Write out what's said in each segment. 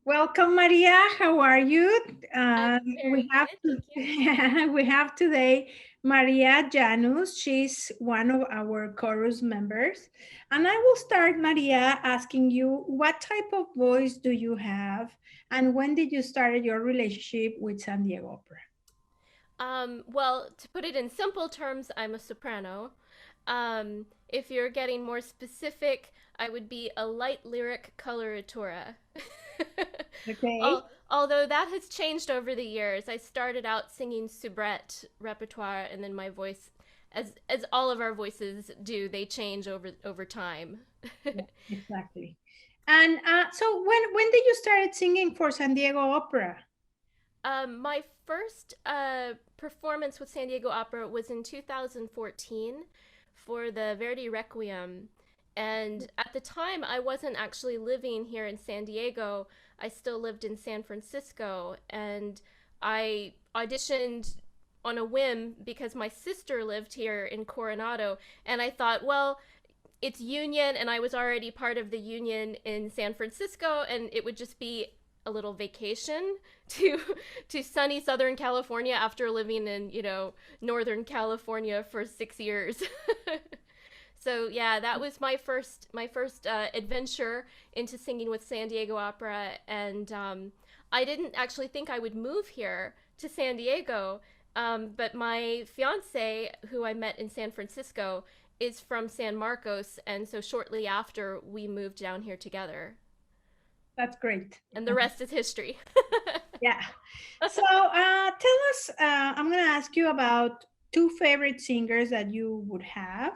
Welcome, Maria. How are you? I'm We very have good, thank you. we have today Maria Janus. She's one of our chorus members, and I will start, Maria, asking you what type of voice do you have, and when did you start your relationship with San Diego Opera? Well, to put it in simple terms, I'm a soprano. If you're getting more specific, I would be a light lyric coloratura. Okay. Although that has changed over the years. I started out singing soubrette repertoire, and then my voice, as all of our voices do, they change over time. Yeah, exactly. And so, when did you start singing for San Diego Opera? My first performance with San Diego Opera was in 2014 for the Verdi Requiem. And at the time, I wasn't actually living here in San Diego. I still lived in San Francisco. And I auditioned on a whim because my sister lived here in Coronado. And I thought, well, it's union, and I was already part of the union in San Francisco, and it would just be a little vacation to to sunny Southern California after living in Northern California for 6 years. So yeah, that was my first adventure into singing with San Diego Opera, and I didn't actually think I would move here to San Diego, but my fiance, who I met in San Francisco, is from San Marcos, and so shortly after we moved down here together, That's great. and the rest is history. Yeah. So tell us, I'm going to ask you about two favorite singers that you would have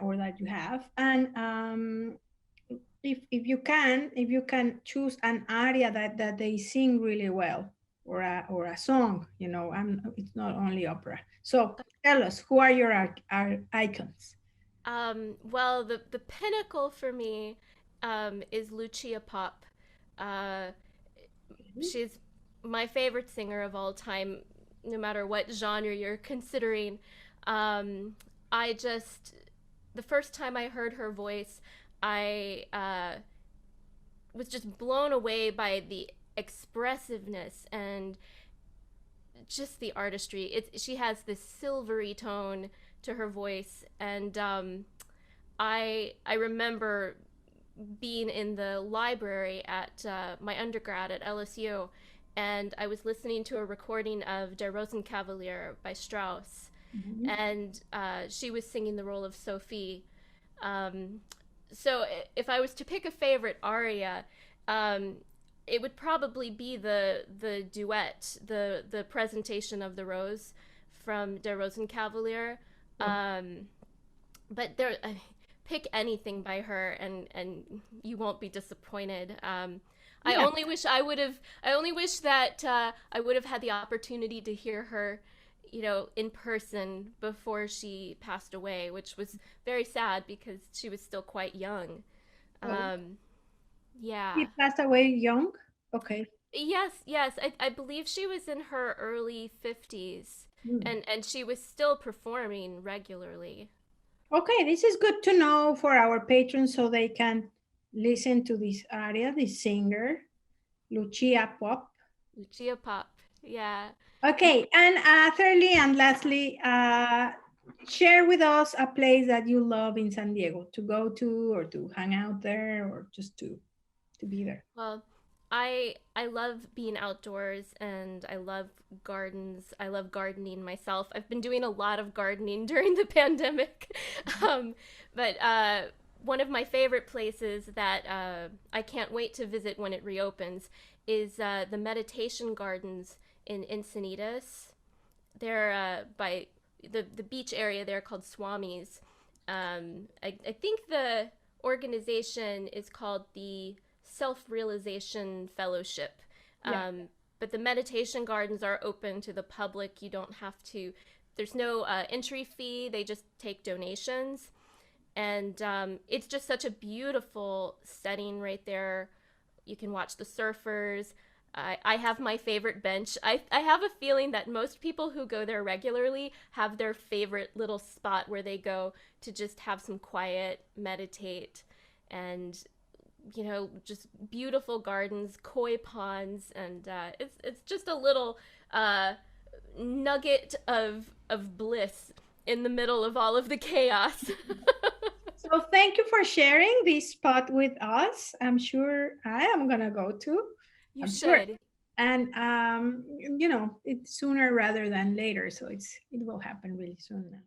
or that you have. And if you can choose an aria that they sing really well or a song, it's not only opera. So tell us, who are your icons? Well, the pinnacle for me is Lucia Pop. Uh, she's my favorite singer of all time, no matter what genre you're considering. Um, I just, the first time I heard her voice, I was just blown away by the expressiveness and just the artistry. She has this silvery tone to her voice, and I remember being in the library at my undergrad at LSU, and I was listening to a recording of Der Rosenkavalier by Strauss, Mhm. and she was singing the role of Sophie. Um, so if I was to pick a favorite aria, um, it would probably be the duet, the presentation of the rose from Der Rosenkavalier. Um, but there, pick anything by her, and you won't be disappointed. I Yeah. only wish I would have. I only wish that I would have had the opportunity to hear her, in person before she passed away, which was very sad because she was still quite young. Oh, Um, he yeah. passed away young. Okay. Yes, yes. I believe she was in her early 50s, Hmm. and she was still performing regularly. Okay, this is good to know for our patrons so they can listen to this aria, this singer, Lucia Pop. Lucia Pop. Yeah. Okay, and thirdly and lastly, share with us a place that you love in San Diego to go to or to hang out there or just to be there. Well, I love being outdoors, and I love gardens. I love gardening myself. I've been doing a lot of gardening during the pandemic. um, but one of my favorite places that I can't wait to visit when it reopens is the meditation gardens in Encinitas. They're by the beach area there called Swamis. I think the organization is called the Self Realization Fellowship. Yeah. But the meditation gardens are open to the public. You don't have to, there's no entry fee, they just take donations. And it's just such a beautiful setting right there. You can watch the surfers. I have my favorite bench. I have a feeling that most people who go there regularly have their favorite little spot where they go to just have some quiet, meditate, and just beautiful gardens, koi ponds, and it's just a little uh, nugget of bliss in the middle of all of the chaos. So thank you for sharing this spot with us. I'm sure I am gonna go to. You I'm sure. should. And it's sooner rather than later. So it will happen really soon now.